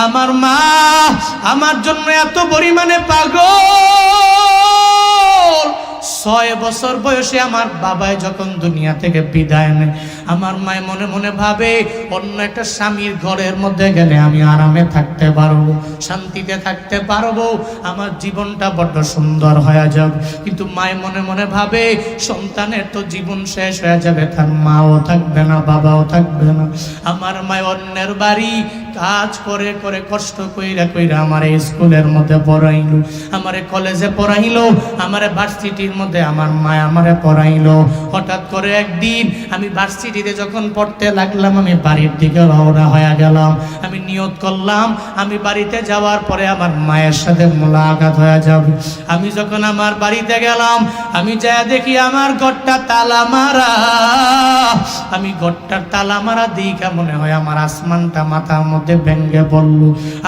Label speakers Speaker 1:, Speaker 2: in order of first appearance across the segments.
Speaker 1: আমার মা আমার জন্য এত পরিমাণে পাগল। 6 বছর বয়সে আমার বাবাই যখন দুনিয়া থেকে বিদায় নেয়, আমার মায় মনে মনে ভাবে অন্য একটা স্বামীর ঘরের মধ্যে গেলে আমি আরামে থাকতে পারবো, শান্তিতে থাকতে পারবো, আমার জীবনটা বড্ড সুন্দর হয়ে যাবে। কিন্তু মায় মনে মনে ভাবে সন্তানের তো জীবন শেষ হয়ে যাবে, তার মাও থাকবে না, বাবাও থাকবে না। আমার মায় অন্যের বাড়ি কাজ করে করে কষ্ট কইরা কইরা আমার স্কুলের মধ্যে পড়াইলো, আমারে কলেজে পড়াইলো, আমারে ভার্সিটির মধ্যে আমার মায় আমারে পড়াইলো। হঠাৎ করে একদিন আমি ভার্সিটিতে যখন পড়তে লাগলাম, আমি বাড়ির দিকে রওনা হয়ে গেলাম। আমি নিয়ত করলাম আমি বাড়িতে যাওয়ার পরে আমার মায়ের সাথে মোলাকাত হয়ে যাবে। আমি যখন আমার বাড়িতে গেলাম, আমি যা দেখি আমার ঘরটা তালা মারা। আমি ঘরটার তালা মারা দিকে মনে হয় আমার আসমানটা মাথার মধ্যে ভেঙ্গে পড়ল।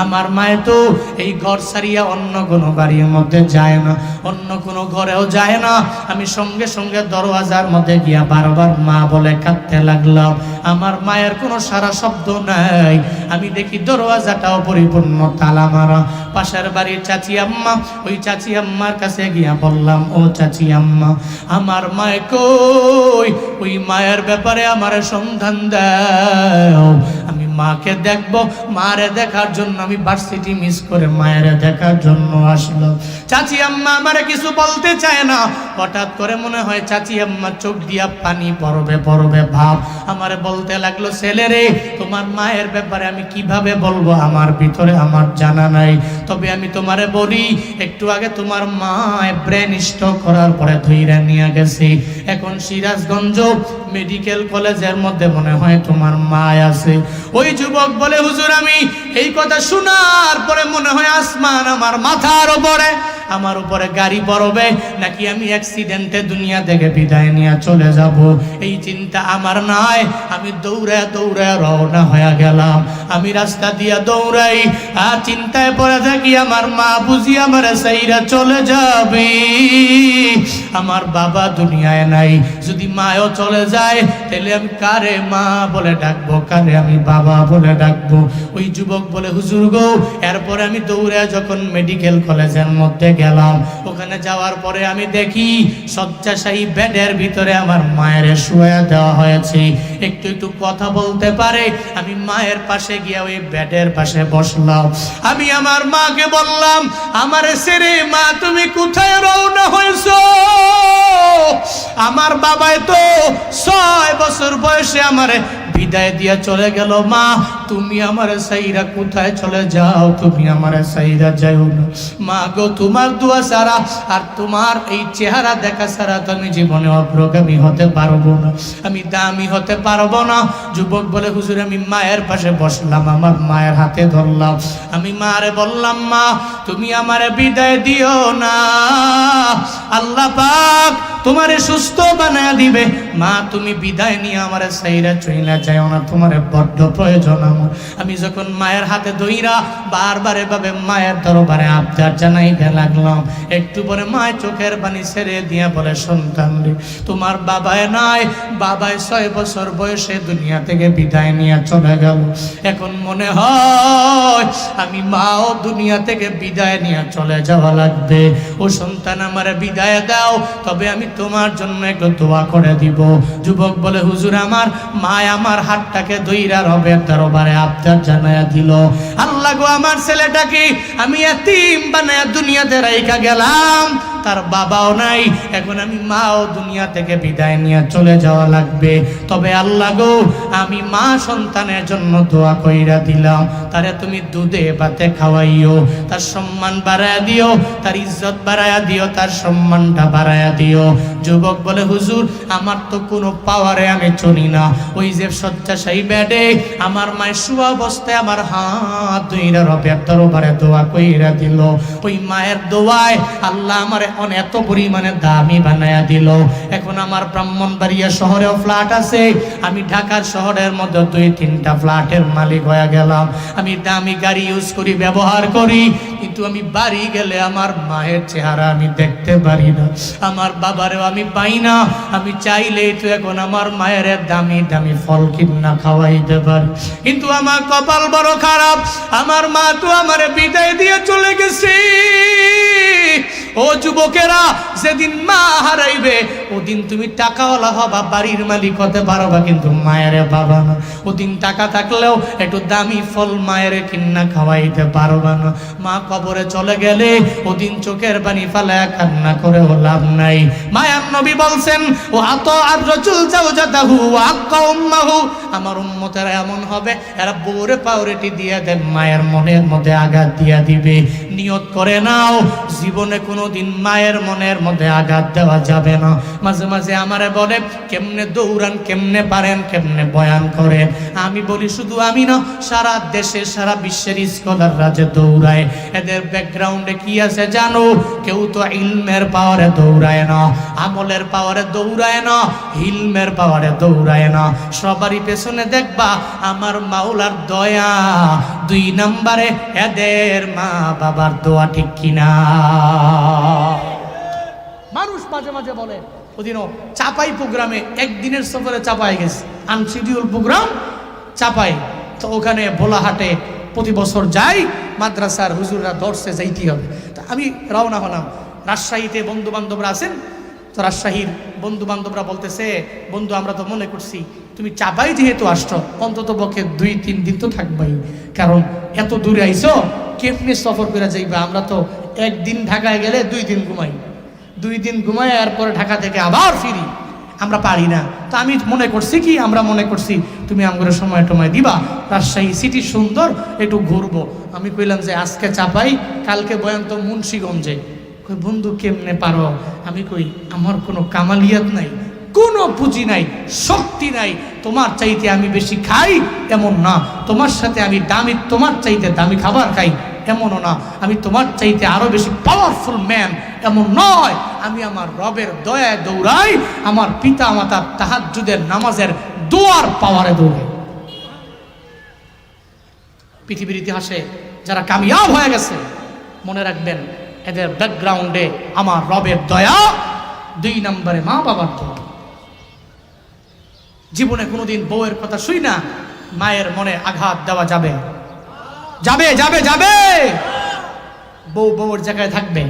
Speaker 1: আমার মায়ে তো এই ঘর ছাড়িয়া অন্য কোনো বাড়ির মধ্যে যায় না, অন্য কোনো ঘরেও যায় না। আমি সঙ্গে সঙ্গে দরওয়াজার মধ্যে গিয়া বারবার মা বলে কাঁদতে লাগলাম। আমার মায়ের কোনো সারা শব্দ নাই। আমি দেখি দরওয়াজাটাও পরিপূর্ণ তালা মারা। পাশের বাড়ির চাচি আম্মা, ওই চাচি আম্মার কাছে গিয়া বললাম, ও চাচি আম্মা, আমার মায়ে কই? ওই মায়ের ব্যাপারে আমার সন্ধান দাও, আমি মাকে দেখবো। মারে দেখার জন্য আমি ভার্সিটি মিস করে মায়ের দেখার জন্য আসলাম। চাচি আম্মা আমারে কিছু বলতে চায় না। হঠাৎ করে মনে হয় চাচি আম্মা চোখ দিয়া পানি পড়বে পড়বে ভাব। আমারে বলতে লাগলো, ছেলে রে, তোমার মায়ের ব্যাপারে আমি কিভাবে বলবো, আমার ভিতরে আমার জানা নাই। তবে আমি তোমারে বলি, একটু আগে তোমার মা ব্রেন স্ট্রোক করার পরে ধইরা নিয়ে গেছে। এখন সিরাজগঞ্জ মেডিকেল কলেজের মধ্যে মনে হয় তোমার মা আছে। ওই যুবক বলে, হুজুর, আমি এই কথা শোনার পরে মনে হয় আসমান আমার মাথার উপরে, আমার উপরে গাড়ি পড়বে, নাকি আমি অ্যাক্সিডেন্টে দুনিয়া থেকে বিদায় নিয়ে চলে যাব। এই চিন্তা আমার নাই। আমি দৌড়ে দৌড়ে রওনা হয়ে গেলাম। আমি রাস্তা দিয়া দৌড়াই আর চিন্তায় পড়ে থাকি, আমার মা বুঝি আমার সাইরা চলে যাবে, আমার বাবা দুনিয়ায় নাই। যদি মাও চলে যায়, তাহলে আমি কারে মা বলে ডাকবো, কারে আমি বাবা বলে ডাকবো? ওই যুবক বলে, হুজুর গো, এরপরে আমি দৌড়ে যখন মেডিকেল কলেজের মধ্যে গেলাম, ওখানে যাওয়ার পরে আমি দেখি শয্যাশায়ী বেডের ভিতরে আমার মায়ের শুয়ে দেওয়া হয়েছে। একটু একটু কথা বলতে পারে। আমি মায়ের পাশে গিয়ে ওই বেডের পাশে বসলাম। আমি আমার মাকে বললাম, আমার ছেড়ে মা তুমি কোথায় রওনা হয়েছো? আমার বাবাই তো 6 বছর বয়সে আমারে বিদায় দিয়া চলে গেল। মা, তুমি আমার সাইরা কোথায় চলে যাও? তুমি আমার সাইরা যাও না। মা গো, তোমার দোয়া ছাড়া আর তোমার এই চেহারা দেখা ছাড়া তো আমি জীবনে অগ্রগামী হতে পারবো না, আমি দামি হতে পারবো না। যুবক বলে, হুজুর, আমি মায়ের পাশে বসলাম, আমার মায়ের হাতে ধরলাম। আমি মারে বললাম, মা, তুমি আমারে বিদায় দিও না, আল্লাহ পাক তোমারে সুস্থ বানায় দিবে। মা, তুমি বিদায় নিয়ে আমার সাইরা চইলা যাও না, তোমার বড্ড প্রয়োজন আমার। আমি যখন মায়ের হাতে ধইরা বারবার এভাবে মায়ের দরবারে আবদার জানাইতে লাগলাম, একটু পরে মায়ের চোখের পানি ছেড়ে দিয়া বলে, সন্তান রে, তোমার বাবায় নাই, বাবায় 6 বছর বয়সে দুনিয়া থেকে বিদায় নিয়ে চলে গেল। এখন মনে হয় আমি মাও দুনিয়া থেকে বিদায় নিয়ে চলে যাওয়া লাগবে। ও সন্তান, আমার বিদায় দাও, তবে আমি তোমার জন্য একটু দোয়া করে দিব। যুবক বলে, হুজুর, আমার মা আমার হাতটাকে ধইরা রবের দরবারে আবদার জানায়া দিল, আল্লাহ গো, আমার ছেলেটাকে আমি এতিম বানায়া দুনিয়াতে রাইখা গেলাম, তার বাবাও নাই, এখন আমি মাও দুনিয়া থেকে বিদায় নিয়ে চলে যাওয়া লাগবে। তবে আল্লাহ গো, আমি মা সন্তানের জন্য দোয়া কইরা দিলাম, তারে তুমি দুধে ভাতে খাওয়াইও, তার সম্মান বাড়ায়া দিও, তার ইজ্জত বাড়ায়া দিও, তার সম্মানটা বাড়ায়া দিও। যুবক বলে, হুজুর, আমার তো কোনো পাওয়ারে আমি চলি না। ওই যে শয্যাশায়ী বেডে আমার মায়ের শুয়া অবস্থায় আমার হাত ধইরা রবের দরবারে দোয়া কইরা দিল। ওই মায়ের দোয়ায় আল্লাহ আমার এত পরিমাণে দামি বানায়া দিল। এখন আমার ব্রাহ্মণবাড়িয়া শহরেও ফ্ল্যাট আছে, আমি ঢাকার শহরের মধ্যে 2-3টা ফ্ল্যাটের মালিক হয়ে গেলাম। আমি দামি গাড়ি ইউজ করি, ব্যবহার করি, কিন্তু আমি বাড়ি গেলে আমার মায়ের চেহারা আমি দেখতে পারি না, আমার বাবারেও আমি পাই না। আমি চাইলেই তো এখন আমার মায়ের দামি দামি ফল কিনা খাওয়াইতে পারি, কিন্তু আমার কপাল বড় খারাপ, আমার মা তো আমার বিদায় দিয়ে চলে গেছে। ও যুবকেরা, যেদিন মা হারাইবে ওদিন তুমি টাকাওয়ালা হবা, বাড়ির মালিক হতে পারবা, কিন্তু মায়ের বাবা না। ওদিন টাকা থাকলেও একটু দামি ফল মায়ের কিনা খাওয়াইতে পারবা না। মা কবরে চলে গেলে ওদিন চোখের পানি ফালায়া কান্না করে লাভ নাই। মায়ার নবী বলছেন, ও আত আর রাসূল জাওজাতাহু ওয়া আক্কা উম্মাহু, আমার উম্মতেরা এমন হবে এরা বউরে প্রায়োরিটি দিয়ে দেন, মায়ের মনের মধ্যে আঘাত দিয়া দিবে। নিয়ত করে নাও, জীবনে কোনোদিন মায়ের মনের মধ্যে আঘাত দেওয়া যাবে না। মাঝে মাঝে আমারে বলে কেমনে দৌড়ান, কেমনে পারেন, কেমনে বয়ান করেন। আমি বলি শুধু আমি না, সারা দেশে সারা বিশ্বের স্কলাররা যে দৌড়ায়, এদের ব্যাকগ্রাউন্ডে কি আছে জানো? কেউ তো ইলমের পাওয়ারে দৌড়ায় না, আমলের পাওয়ারে দৌড়ায় না, হিলমের পাওয়ারে দৌড়ায় না। সবারই পেছনে দেখবা আমার মাওলার দয়া, 2 নম্বরে এদের মা বাবার দোয়া, ঠিক কিনা? মানুষ মাঝে মাঝে বলে, ওদিনও চাপাই প্রোগ্রামে একদিনের সফরে চাপাই গেছে, আনশিডিউল প্রোগ্রাম চাপাই, তো ওখানে ভোলাহাটে প্রতি বছর যাই, মাদ্রাসার হুজুররা দর্শে যাইতে হবে। তা আমি রওনা হলাম। রাজশাহীতে বন্ধু বান্ধবরা আছেন, তো রাজশাহীর বন্ধু বান্ধবরা বলতেছে, বন্ধু আমরা তো মনে করছি তুমি চাপাই যেহেতু আসছো, অন্তত পক্ষে 2-3 দিন তো থাকবাই, কারণ এত দূরে আইছো, কেমনে সফর করে যাইবা? আমরা তো একদিন ঢাকায় গেলে 2 দিন ঘুমাই, 2 দিন ঘুমাই, এরপরে ঢাকা থেকে আবার ফিরি, আমরা পারি না। তো আমি মনে করছি কি, আমরা মনে করছি তুমি আমাদের সময় টময় দিবা, রাজশাহী সিটি সুন্দর, একটু ঘুরবো। আমি কইলাম যে আজকে চাপাই, কালকে বয়ান তো মুন্সিগঞ্জে। কই বন্ধু কেমনে পারো? আমি কই আমার কোনো কামালিয়াত নাই, কোনো পুঁজি নাই, শক্তি নাই, তোমার চাইতে আমি বেশি খাই এমন না, তোমার সাথে আমি দামি, তোমার চাইতে দামি খাবার খাই এমনও না, আমি তোমার চাইতে আরো বেশি পাওয়ারফুল ম্যান এমন নয়। আমি আমার রবের দয়ায় দৌড়াই, আমার পিতা মাতার তাহাজ্জুদের নামাজের দোয়ার পাওয়ারে দৌড়াই। পৃথিবীর ইতিহাসে যারা কামিয়াব হয়ে গেছে, মনে রাখবেন এদের ব্যাকগ্রাউন্ডে আমার রবের দয়া, 2 নম্বরে মা বাবার দোয়া। জীবনে কোনোদিন বউয়ের কথা শুই না মায়ের মনে আঘাত দেওয়া যাবে? যাবে যাবে যাবে। বউ বউর জায়গায় থাকবে,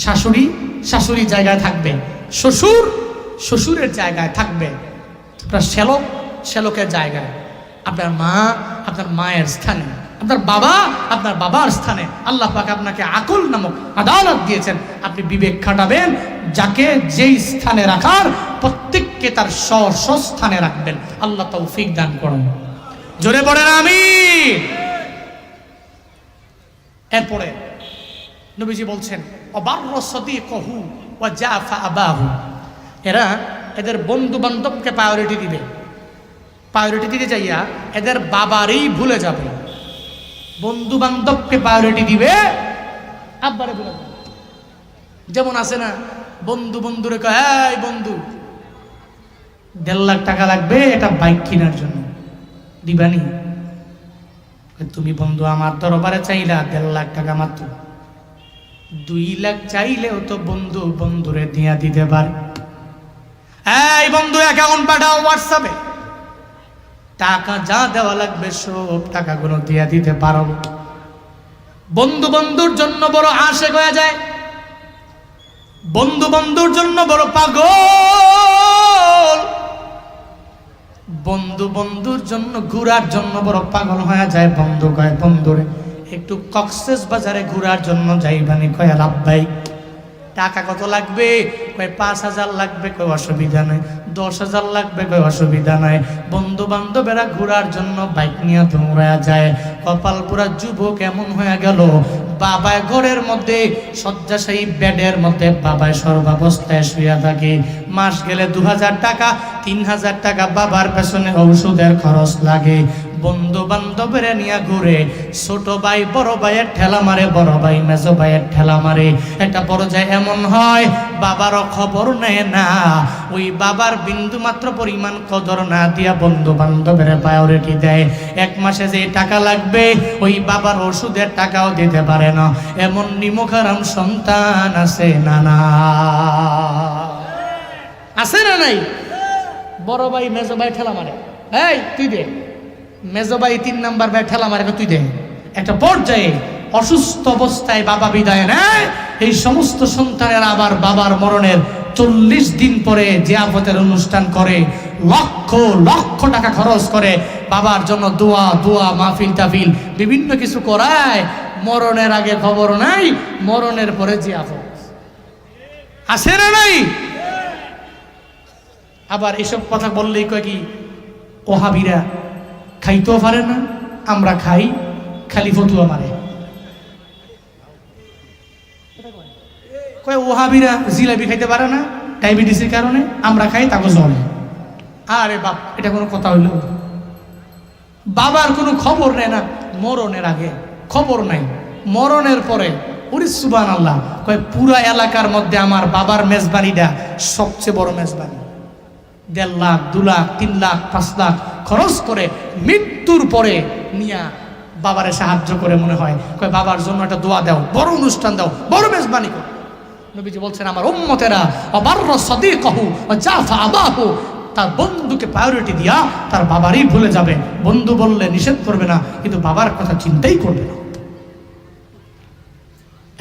Speaker 1: শাশুড়ি শাশুড়ির জায়গায় থাকবে, শ্বশুর শ্বশুরের জায়গায় থাকবে, আপনার শ্যালক শ্যালকের জায়গায়, আপনার মা আপনার মায়ের স্থানে, আপনার বাবা আপনার বাবার স্থানে। আল্লাহ পাক আপনাকে আকল নামক আদালত দিয়েছেন, আপনি বিবেক খাটাবেন, যাকে যেই স্থানে রাখার প্রত্যেককে তার স্বস্থানে রাখবেন। আল্লাহ তৌফিক দান করুন, জোরে পড়েন আমিন। এরপরে নবীজি বলছেন, অবার্র সদীকহু ওয়া জাফা আবাহু, এরা এদের বন্ধু বান্ধবকে প্রায়োরিটি দিবে, প্রায়োরিটি দিতে চাইয়া এদের বাবারই ভুলে যাবে। বন্ধু বান্ধবকে প্রায়োরিটি দিবে, আব্বারে ভুলে যাবে। যেমন আছে না, বন্ধু বন্ধুরে কয়, এই বন্ধু 1.5 লাখ টাকা লাগবে এটা বাইক কেনার জন্য, দিবানি? তুমি বন্ধু আমার দরবারে চাইলা 1.5 লাখ টাকা মাত্র, 2 লাখ চাইলেও তো বন্ধু বন্ধুরে দিয়া দিতে পারে। এই বন্ধু অ্যাকাউন্ট পাঠাও হোয়াটসঅ্যাপে, টাকা যা দেওয়া লাগবে সব টাকাগুলো দিয়া দিতে পারো। বন্ধু বন্ধুর জন্য বড় আশেক হয়ে যায়, বন্ধু বন্ধুর জন্য বড় পাগল, বন্ধু বন্ধুর জন্য ঘোরার জন্য বড় পাগল হয়ে যায়। বন্ধু কয় বন্ধুরে একটু কক্সেস বাজারে ঘোরার জন্য যাইবানি? কয় রাব্বাই টাকা কত লাগবে? কয় 5,000 লাগবে। কয় অসুবিধা নাই। 10,000 লাগবে। কয় অসুবিধা নাই। বন্ধু বান্ধবেরা ঘোরার জন্য বাইক নিয়ে দৌড়ায়া যায়। কপাল পুরা যুবক এমন হয়ে গেল, বাবায় ঘরের মধ্যে শয্যাশায়ী বেডের মধ্যে বাবায় সর্বাবস্থায় শুয়ে থাকে। মাস গেলে 2,000 টাকা 3,000 টাকা বাবার পেছনে ঔষধের খরচ লাগে। বন্ধু বান্ধবের নিয়ে ঘুরে, ছোট ভাই বড় ভাইয়ের ঠেলা মারে, বড় ভাই মেজো ভাইয়ের ঠেলা মারে। একটা পর্যায়ে এমন হয় বাবারও খবর নেয় না, ওই বাবার বিন্দু মাত্র পরিমাণ কদর না দিয়া বন্ধু বান্ধবের প্রায়োরিটি দেয়। এক মাসে যে টাকা লাগবে ওই বাবার ওষুধের টাকাও দিতে পারে না, এমন নিমুখারাম সন্তান আছে না না? আছে না নাই? বড় ভাই মেজো ভাই ঠেলা মারে, এই তুই দে। মেজো ভাই 3 নাম্বার ভাই ঠেলা মারে, তুই দে। একটা পর্যায়ে অসুস্থ অবস্থায় বাবা বিদায় নেয়। এই সমস্ত সন্তানের আবার বাবার মরণের 40 দিন পরে জিয়াফতের অনুষ্ঠান করে, লক্ষ লক্ষ টাকা খরচ করে বাবার জন্য দোয়া দোয়া মাহফিল টাফিল বিভিন্ন কিছু করায়। মরণের আগে খবর নাই, মরণের পরে জিয়াফত। আছে না নাই? আবার এসব কথা বললেই কয় কি, ওহাবিরা খাইতেও পারে না, আমরা খাই, খালি ফতুয়া মারে। কয় ওহাবিরা জিলাপি খাইতে পারে না ডায়াবেটিসের কারণে, আমরা খাই, তাকে জলে। আরে বাপ, এটা কোনো কথা হইল? বাবার কোনো খবর নেয় না, মরণের আগে খবর নাই, মরণের পরে ওরে সুবহানাল্লাহ। কয় পুরা এলাকার মধ্যে আমার বাবার মেজবানিটা সবচেয়ে বড় মেজবানি। 1.5 লাখ 2 লাখ 3 লাখ 5 লাখ খরচ করে মৃত্যুর পরে নিয়া বাবারে সাহায্য করে। মনে হয় কয় বাবার জন্য একটা দোয়া দাও, বড় অনুষ্ঠান দাও, বড় মেজবানি করো। নবীজি বলছেন আমার উম্মতেরা অবারর সাদিকাহু ওয়া জাফা আবাহু, তার বন্ধুকে প্রায়োরিটি দিয়া তার বাবারই ভুলে যাবে। বন্ধু বললে নিষেধ করবে না, কিন্তু বাবার কথা চিন্তাই করবে না।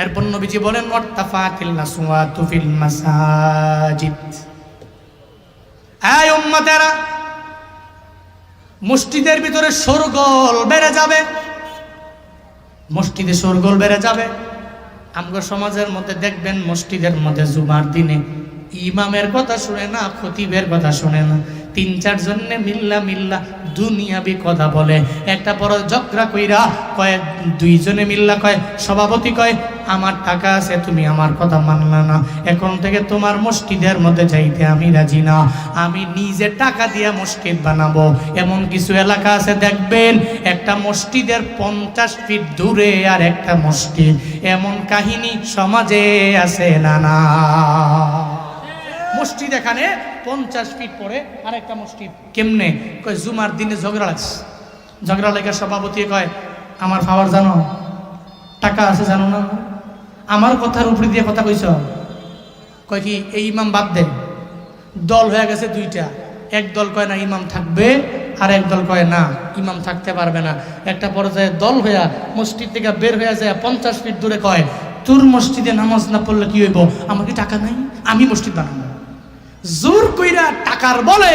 Speaker 1: এরপর নবীজি বলেন ওয়াত্তাফাতিল নাসওয়াতু ফিল মাসাজিদ। এই উম্মতেরা, মসজিদের ভিতরে শোরগোল বেড়ে যাবে, মসজিদে শোরগোল বেড়ে যাবে। আমগো সমাজের মধ্যে দেখবেন মসজিদের মধ্যে জুমার দিনে ইমামের কথা শুনে না, খতিবের কথা শুনে না, 3-4 জনে মিল্লা দুনিয়াবি কথা বলে। একটা বড় ঝগড়া কইরা কয়, 2 জনে মিল্লা কয়, সভাপতি কয় আমার টাকা আছে, তুমি আমার কথা মানলা না, এখন থেকে তোমার মসজিদের মধ্যে যাইতে আমি রাজি না, আমি নিজে টাকা দিয়ে মসজিদ বানাবো। এমন কিছু এলাকা আছে দেখবেন একটা মসজিদের 50 ফিট দূরে আর একটা মসজিদ। এমন কাহিনী সমাজে আছে না না? মসজিদ এখানে 50 ফিট পরে আর একটা মসজিদ। কেমনে? কয় জুমার দিনে ঝগড়া লাগছে, ঝগড়া লেগে সভাপতি কয় আমার পাওয়ার জানো, টাকা আছে জানো না, আমার কথার উপরে দিয়ে কথা কইছ। কয় কি এই ইমাম বাদ দে। দল হয়ে গেছে 2টা, এক দল কয় না ইমাম থাকবে, আর এক দল কয় না ইমাম থাকতে পারবে না। একটা পর্যায়ে দল হইয়া মসজিদ থেকে বের হয়ে যায় 50 ফিট দূরে কয় তোর মসজিদে নামাজ না পড়লে কি হইব, আমার কি টাকা নাই, আমি মসজিদ বানাবো। জোর কইরা টাকার বলে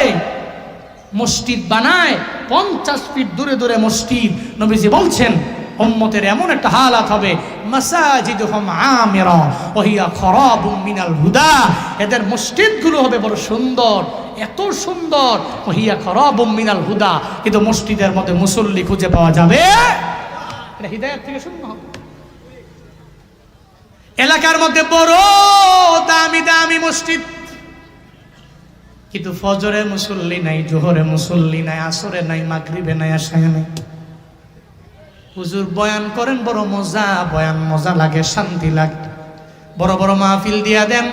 Speaker 1: মসজিদ বানায়, 50 ফিট দূরে দূরে মসজিদ। নবীজি বলছেন উম্মতের এমন একটা হালাত হবে, মাসাজিদুহুম আমিরা ওয়া হিয়া খারাবুম মিনাল হুদা, এদের মসজিদগুলো হবে বড় সুন্দর, এত সুন্দর, ওয়া হিয়া খারাবুম মিনাল হুদা, কিন্তু মসজিদের মধ্যে মুসল্লি খুঁজে পাওয়া যাবে। এটা হিদায়াত থেকে শূন্য হবে। এলাকার মধ্যে বড় দামি দামি মসজিদ, কিন্তু ফজরে মুসল্লি নাই, জোহরে মুসল্লি নাই, আসরে নাই, মাগরিবে নাই, আশায় নাই। হুজুর বয়ান করেন বড় মজা, বয়ান মজা লাগে, শান্তি লাগে, বড় বড় মাহফিল দিয়া দেন,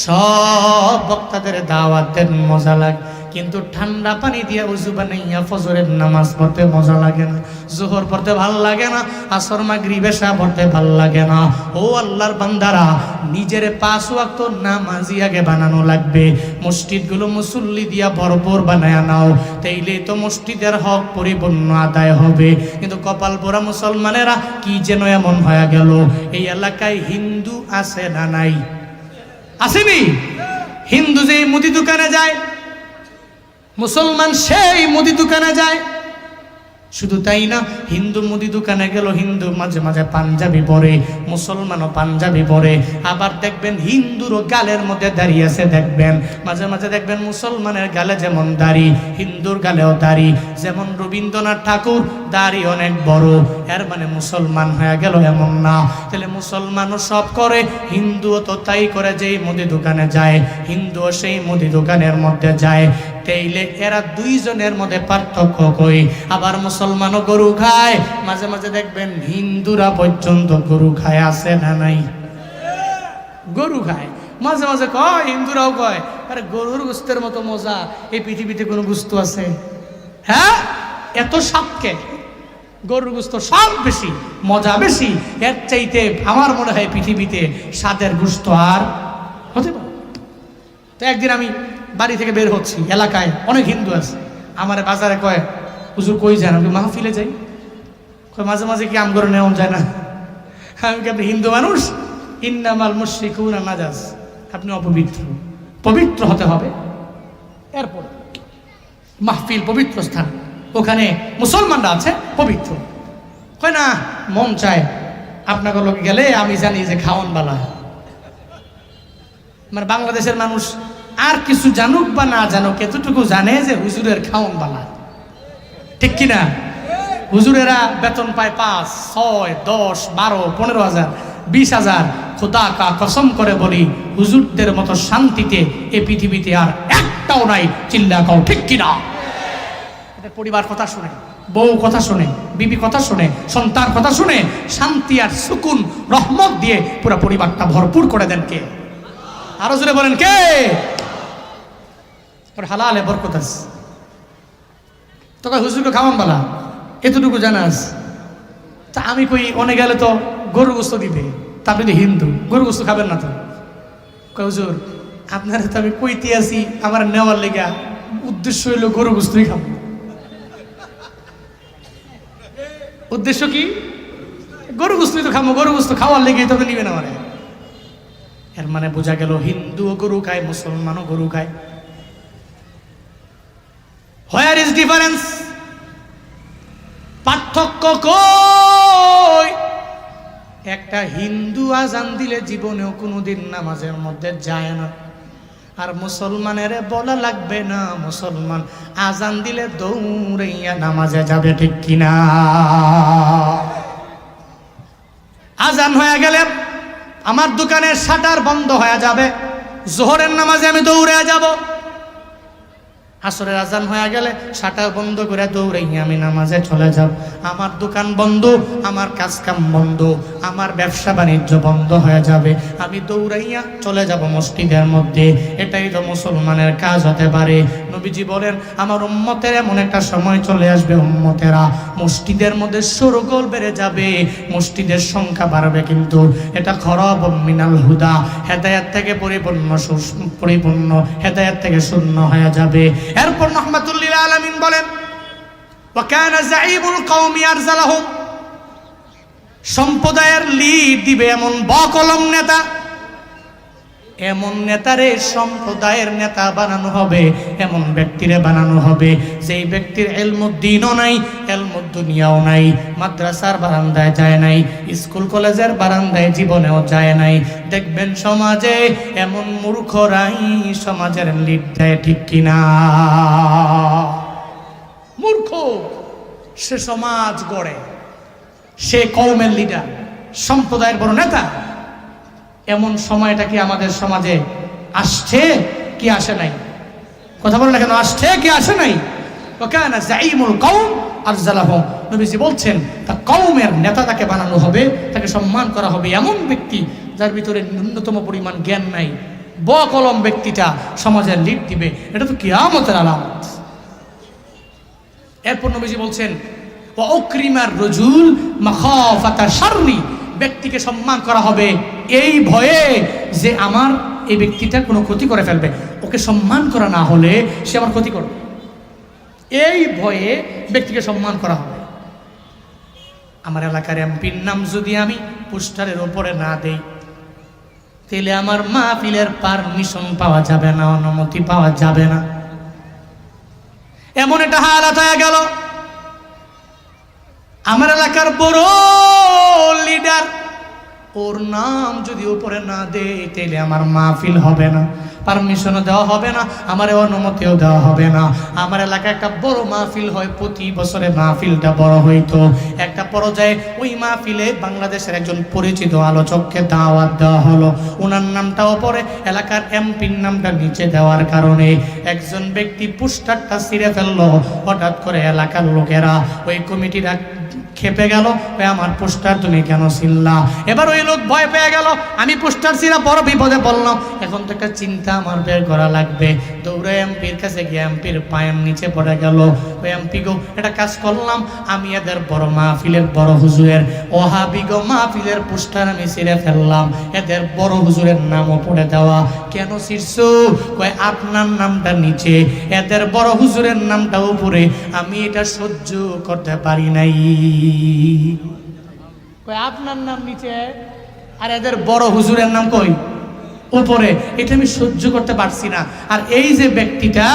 Speaker 1: সব বক্তাদের দাওয়াত দেন, মজা লাগে। কিন্তু ঠান্ডা পানি দিয়া উজু বানাইয়া ফজরের নামাজ পড়তে মজা লাগে না, জোহর পড়তে ভাল লাগে না, আসর মাগরিব এশা পড়তে ভাল লাগে না। ও আল্লাহর বান্দারা, নিজের 5 ওয়াক্ত নামাজি আগে বানানো লাগবে। মসজিদগুলো মুসল্লি দিয়া ভরপুর বানায়া নাও, তাইলে তো মসজিদের হক পরিপূর্ণ আদায় হবে। কিন্তু কপাল পোড়া মুসলমানেরা কি যেন এমন হয়ে গেল, এই এলাকায় হিন্দু আছে না নাই? আসেনি? হিন্দু যে মুদি দোকানে যায়, মুসলমান সেই মুদি দোকানে যায়। শুধু তাই না, হিন্দু মুদি দোকানে গেল, হিন্দু মাঝে মাঝে পাঞ্জাবি পরে, মুসলমানও পাঞ্জাবি পরে। আবার দেখবেন হিন্দুরও গালের মধ্যে দাড়ি আছে, দেখবেন মাঝে মাঝে দেখবেন মুসলমানের গালে যেমন দাড়ি, হিন্দুর গালেও দাড়ি। যেমন রবীন্দ্রনাথ ঠাকুর দাড়ি অনেক বড়, এর মানে মুসলমান হয়ে গেল এমন না। তাহলে মুসলমানও সব করে, হিন্দুও তো তাই করে, যেই মুদি দোকানে যায় হিন্দুও সেই মুদি দোকানের মধ্যে যায়। তেইলে এরা দুইজনের মধ্যে পার্থক্য কই। আবার মুসলমানও গরু খায়, মাঝে মাঝে দেখবেন হিন্দুরা পর্যন্ত গরু খায়, আছে না নাই? গরু খায় মাঝে মাঝে, কয় হিন্দুরাও কয় আরে গরুর গোস্তের মতো মজা এই পৃথিবীতে কোনো গোস্ত আছে? হ্যাঁ, এত স্বাদকে গরুর গোস্ত সব বেশি, মজা বেশি, এর চাইতে আমার মনে হয় পৃথিবীতে স্বাদের গোস্ত আর হতে পারে। তো একদিন আমি বাড়ি থেকে বের হচ্ছি, এলাকায় অনেক হিন্দু আছে, আমার বাজারে কয় হুজুর কই যান? আমি মাহফিলে যাই। কয় মাঝে মাঝে কি আম করে নেওয়া যায় না? আমি কি আপনি হিন্দু মানুষ? ইন্নামাল মুশরিকুনা নাজাস, আপনি অপবিত্র, পবিত্র হতে হবে। এরপর মাহফিল পবিত্র স্থান, ওখানে মুসলমানরা আছে পবিত্র। কয় না, মন চায় আপনাকে লোক গেলে আমি জানি যে খাওয়ান বালা। মানে বাংলাদেশের মানুষ আর কিছু জানুক বা না জানুক, এতটুকু জানে যে হুজুরের খাওয়ান বালা, ঠিক কিনা? হুজুরেরা বেতন পায় 5, 6, 10, 12, 15,000, 20,000। খোদা কা কসম করে বলি, হুজুরদের মতো শান্তিতে এই পৃথিবীতে আর একটাও নাই। চিল্লা কও ঠিক কিনা? পরিবার কথা শুনে, বউ কথা শুনে, বিবি কথা শুনে, সন্তান কথা শুনে শান্তি আর সুকুন রহমত দিয়ে পুরো পরিবারটা ভরপুর করে দেন কে? আরো জোরে বলেন কে? হালালে বরকত আছে। তোকে হুজুরকে খাওয়ান বালা, এতটুকু জানাস? তা আমি কই অনেক গেলে তো গরু গোস্ত দিবে, তা আপনি তো হিন্দু, গরু গোস্ত খাবেন না তো? কয় হুজুর আপনারা তো আমি কইতে আছি আমার নেওয়ার লেগা, উদ্দেশ্য হইলো গরু গোস্তই খাবো। উদ্দেশ্য কি? গরু গোস্তই তো খাবো, গরু গোস্ত খাওয়ার লেগে তবে নিবেন আমারে। এর মানে বোঝা গেল হিন্দুও গরু খায়, মুসলমানও গরু খায়। Where is difference? পার্থক্য কই? একটা হিন্দু আজান দিলে জীবনেও কোনোদিন নামাজের মধ্যে যায় না, আর মুসলমানের বলা লাগবে না, মুসলমান আজান দিলে দৌড়াইয়া নামাজে যাবে, ঠিক কিনা? আজান হয়ে গেলে আমার দোকানের শাটার বন্ধ হয়ে যাবে, জোহরের নামাজে আমি দৌড়ে যাব। আসরের আজান হয়ে গেলে শাটার বন্ধ করে দৌড়াইয়া আমি নামাজে চলে যাব। আমার দোকান বন্ধ, আমার কাজ কাম বন্ধ, আমার ব্যবসা বাণিজ্য বন্ধ হয়ে যাবে, আমি দৌড়াইয়া চলে যাব মসজিদের মধ্যে। এটাই তো মুসলমানের কাজ হতে পারে। নবীজি বলেন আমার উম্মতের এমন একটা সময় চলে আসবে, উম্মতেরা মসজিদের মধ্যে শোরগোল বেড়ে যাবে, মসজিদের সংখ্যা বাড়বে, কিন্তু এটা খরাব মিনাল হুদা, হেদায়েত থেকে পরিপূর্ণ হেদায়েত থেকে শূন্য হয়ে যাবে। এরপর রাহমাতুল লিল আলামিন বলেন ওয়া কানা যাইবুল কওমি আরজালাহুম, সম্প্রদায়ের লিড দিবে এমন বকলম নেতা, এমন নেতারে সম্প্রদায়ের নেতা বানানো হবে, এমন ব্যক্তিরে বানানো হবে যেই ব্যক্তির ইলমুদ্দিনও নাই, ইলমুদ্দুনিয়াও নাই, মাদ্রাসার বারান্দায় যায় নাই, স্কুল কলেজের বারান্দায় জীবনেও যায় নাই। দেখবেন সমাজে এমন মূর্খরাই সমাজের লিড দেয়, ঠিক কিনা? মূর্খ সে সমাজ গড়ে, সে কওমের লিডার, সম্প্রদায়ের বড় নেতা। এমন সময়টা কি আমাদের সমাজে আসছে কি আসে নাই? কথা বলেন না কেন? আসছে কি আসে নাই? ওয়াকানা যাইমুল কওম আরজালাহুম, নবীজি বলছেন তা কওমের নেতা তাকে বানানো হবে, তাকে সম্মান করা হবে এমন ব্যক্তি যার ভিতরে ন্যূনতম পরিমাণ জ্ঞান নাই। বকলম ব্যক্তিটা সমাজের লিড দিবে, এটা তো কিয়ামতের আলামত। এরপর নবীজি বলছেন ওয়া উকরিমার রাজুল মাখাফাতা শাররি, ব্যক্তিকে সম্মান করা হবে এই ভয়ে যে আমার এই ব্যক্তিটা কোনো ক্ষতি করে ফেলবে, ওকে সম্মান করা না হলে সে আমার ক্ষতি করবে, এই ভয়ে ব্যক্তিকে সম্মান করা হবে। আমার এলাকার এমপির নাম যদি আমি পোস্টারের ওপরে না দেই, তাহলে আমার মাহফিলের পারমিশন পাওয়া যাবে না, অনুমতি পাওয়া যাবে না। এমন একটা হালাত হয়ে গেল, আমার এলাকার বড় লিডার ওর নাম যদি উপরে না দেয় তাহলে আমার মাহফিল হবে না, পারমিশনও দেওয়া হবে না, আমার অনুমতিও দেওয়া হবে না। আমার এলাকায় একটা বড় মাহফিল হয়, প্রতি বছরে মাহফিলটা বড় হইতো। একটা পর্যায়ে ওই মাহফিলে বাংলাদেশের একজন পরিচিত আলোচককে দাওয়াত দেওয়া হলো। ওনার নামটাও পরে এলাকার এমপির নামটা নিচে দেওয়ার কারণে একজন ব্যক্তি পোস্টারটা ছিঁড়ে ফেললো। হঠাৎ করে এলাকার লোকেরা, ওই কমিটিরা খেপে গেল, আমার পোস্টার তুমি কেন ছিঁড়লা? এবার ওই লোক ভয় পেয়ে গেল, আমি পোস্টার ছিঁড়া বড় বিপদে পড়লাম, এখন তো একটা চিন্তা আমার বের করা লাগবে। দৌড়ে এমপির কাছে গিয়ে এমপির পায়ের নিচে পড়ে গেল। ওই এমপি গো, একটা কাজ করলাম, আমি এদের বড় মাহফিলের বড় হুজুরের ওহাবি গো মাহফিলের পোস্টার আমি ছিঁড়ে ফেললাম, এদের বড় হুজুরের নামও পড়ে দেওয়া। কেন ছিঁড়ছো? কয় আপনার নামটা নিচে, এদের বড় হুজুরের নামটা উপরে, আমি এটা সহ্য করতে পারি নাই। কই আপনার নাম নিচে আর এদের বড় হুজুরের নাম কই উপরে, এটা আমি সহ্য করতে পারছি না। আর এই যে ব্যক্তিটা,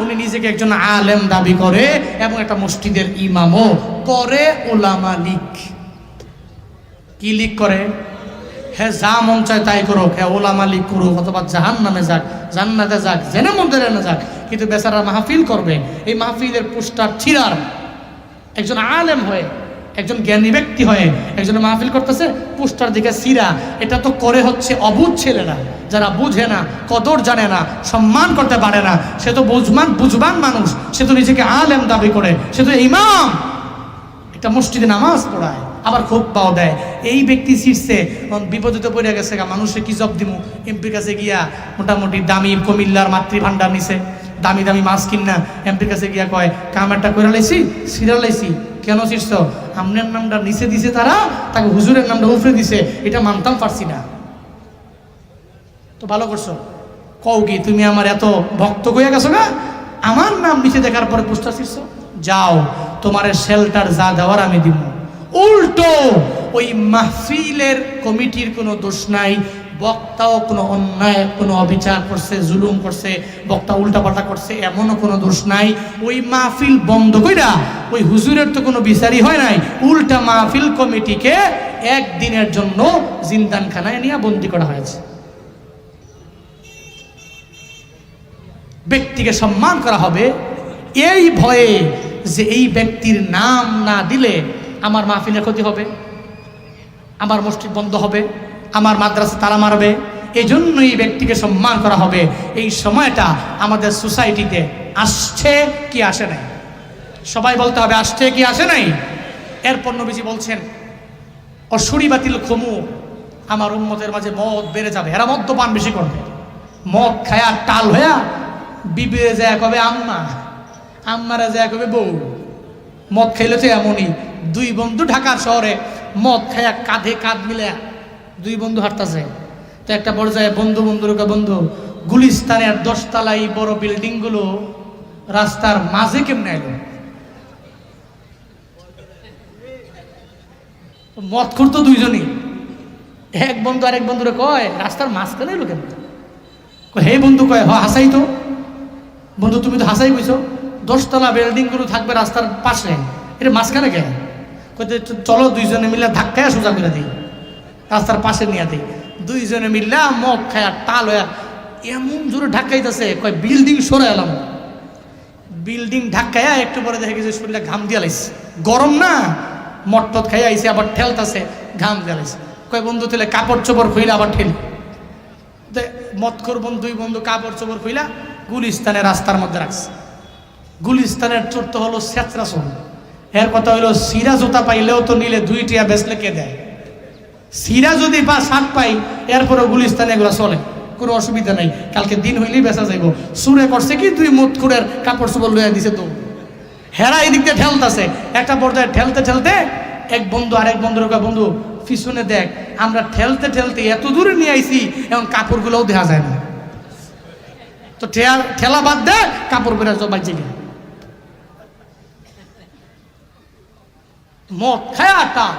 Speaker 1: উনি নিজেকে একজন আলেম দাবি করে এবং একটা মসজিদের ইমামও করে, উলামা লীগ। কি লীগ করে? হ্যাঁ, যা মন চায় তাই করুক, হ্যাঁ ওলামা লীগ করুক, অথবা জাহান্নামে যাক, জান্নাতে যাক, জেনে মন্দিরে না যাক, কিন্তু বেচারা মাহফিল করবে। এই মাহফিলের পোস্টার ছিঁড়ার একজন আলেম হয়ে, একজন জ্ঞানী ব্যক্তি হয়ে একজন মাহফিল করতেছে, পোস্টার দিকে ছিঁড়া, এটা তো করে হচ্ছে অবুঝ ছেলেরা, যারা বুঝে না, কদর জানে না, সম্মান করতে পারে না। সে তো বুঝবান মানুষ, সে তো নিজেকে আলেম দাবি করে, সে তো ইমাম, একটা মসজিদে নামাজ পড়ায়, আবার খুতবাও দেয়। এই ব্যক্তি ছিঁড়ছে, বিপদে পড়ে গেছে, মানুষে কি জব দিমু? এমপির কাছে গিয়া মোটামুটি দামি কুমিল্লার মাতৃভান্ডার নিছে, দামি দামি মাছ কিনা এমপির কাছে গিয়া কয়, কামারটা করে লাইছি, ছিঁড়া লাইছি। কেন ছিঁড়ছ? আমনের নামটা নিচে দিছে তারা, তাকে হুজুরের নামটা উপরে দিছে, এটা মানতাম পারছি না। তো ভালো করছো, কও কি তুমি আমার এত ভক্ত কইয়া গেছো না? আমার নাম নিচে দেখার পরে পোস্টার ছিঁড়ছ, যাও তোমার শেল্টার যা দেওয়ার আমি দিব। উল্টো ওই মাহফিলের কমিটির কোনো দোষ নাই, বক্তাও কোনো অন্যায়, কোনো অবিচার করছে, জুলুম করছে, বক্তা উল্টাপাল্টা করছে, এমনও কোনো দোষ নাই। ওই মাহফিল বন্ধ কইরা ওই হুজুরের তো কোনো বিচারই হয় নাই, উল্টা মাহফিল কমিটিকে একদিনের জন্য জিন্দানখানায় নিয়ে বন্দি করা হয়েছে। ব্যক্তিকে সম্মান করা হবে এই ভয়ে যে এই ব্যক্তির নাম না দিলে আমার মাহফিলের ক্ষতি হবে, আমার মসজিদ বন্ধ হবে, আমার মাদ্রাসা তালা মারবে, এই জন্য এই ব্যক্তিকে সম্মান করা হবে। এই সময়টা আমাদের সোসাইটিতে আসছে কি আসে নাই? সবাই বলতে হবে আসছে কি আসে নাই? এরপর নবীজি বলছেন, অসুরি বাতিল খমু, আমার উম্মতের মাঝে মদ বেড়ে যাবে, এরা মদ্যপান বেশি করবে, মদ খায়া টাল হইয়া বিবিরে যায় কবে আম্মা, আম্মারা যায় কবে বউ। মদ খাইলে তো এমনই, দুই বন্ধু ঢাকার শহরে মদ খায়া কাঁধে কাঁধ মিলে দুই বন্ধু হাঁটতেছে, তো একটা পর্যায়ে বন্ধু বন্ধু গুলিস্তানের 10 তলাই বড় বিল্ডিং গুলো রাস্তার মাঝে কেমনে এলো? মদ করতো দুইজনই, এক বন্ধু আরেক বন্ধুরে কয় রাস্তার মাঝখানে এলো কেমন? হে বন্ধু কয়, হ হাসাই তো। বন্ধু তুমি তো হাসাই কইছো, 10 তলা বিল্ডিং গুলো থাকবে রাস্তার পাশে, এটা মাঝখানে কে? চলো দুইজনে মিলে ধাক্কায় সোজা করে দিই, রাস্তার পাশে নিয়ে দিই। দুইজনে মিললে মদ খায়া টাল হইয়া এমন জোরে ঢাকাইতেছে, কয় বিল্ডিং সরে এলাম। বিল্ডিং ঢাকাইয়া একটু পরে দেখে গেছে শরীরে ঘাম দিয়া লাইছে, গরম না, মট্টত খাইয়া আইসে, আবার ঠেলতেছে, ঘাম দিয়া লাইছে। কয় বন্ধু তাহলে কাপড় চোপড় খুইলা আবার ঠেলি। মদখোর দুই বন্ধু কাপড় চোপড় খুইলা গুলিস্তানের রাস্তার মধ্যে রাখছে। গুলিস্তানের চোর তো হলো ছেঁচরা চোর, এর কথা হইলো সিরা জুতা পাইলেও তো নিলে 2 টিয়া বেচলে কে দেয়? সিরা যদি বা শার্ট পাই, এরপরে গুলিস্তানে এগুলো চলে, কোনো অসুবিধা নাই, কালকে দিন হইলেই বেচা যাইব। সুরে করছে কি, 2 মদখোরের কাপড় চোপড় লইয়া দিছে, তো হেরা এই দিক দিয়ে ঠেলতেছে। একটা পর্যায়ে ঠেলতে ঠেলতে এক বন্ধু আরেক বন্ধুর কয়, বন্ধু পিছনে দেখ, আমরা ঠেলতে ঠেলতে এত দূরে নিয়ে আইছি, এখন কাপড়গুলোও দেখা যায় না। তো ঠেলা বাদ দে, কাপড় বেরা বাজে গিয়ে মদ খায়া টাল।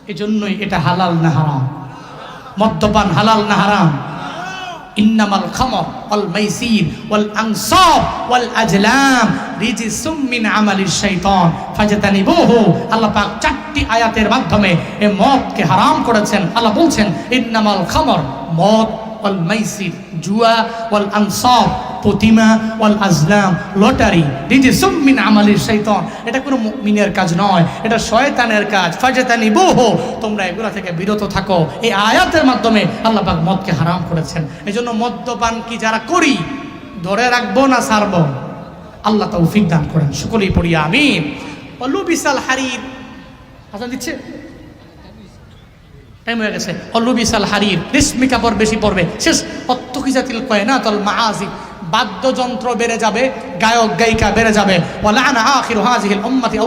Speaker 1: এই জন্যই এটা হালাল না হারাম? মদ্যপান হালাল না হারাম? ইন্নামাল খামর ওয়াল মাইসির ওয়াল আনসাব ওয়াল আজলাম রিজিসুম মিন আমালিশ শাইতান ফাজতানিবুহু। আল্লাহ পাক চারটি আয়াতের মাধ্যমে এই মদকে হারাম করেছেন। আল্লাহ বলছেন ইন্নামাল খামর, মদ, ওয়াল মাইসির, জুয়া, ওয়াল আনসাব, প্রতিমা, ওয়াল আজলাম, লটারি, রিজিসুম মিন আমালিশ শাইতান। এটা কোনো মুমিনের কাজ নয়, এটা শয়তানের কাজ। ফাজতানিবুহু, তোমরা এগুলা থেকে বিরত থাকো। এই আয়াতের মাধ্যমে আল্লাহ পাক মদকে হারাম করেছেন। এজন্য মদ্যপান কি যারা করি ধরে রাখবো না ছাড়বো? আল্লাহ তৌফিক দান করেন, সকলেই পড়ি আমিন। অলুবিসাল হারির আজান দিচ্ছে, টাইম হয়ে গেছে। অলুবিসাল হারির, রেশমি কাপড় বেশি পড়বে। শেষ অত্তকিজাতিল কয়নাতুল মাআজিব, বাদ্যযন্ত্র বেড়ে যাবে, গায়ক গায়িকা বেড়ে যাবে। ওয়ালানা আখিরু হাযিহিল উম্মতি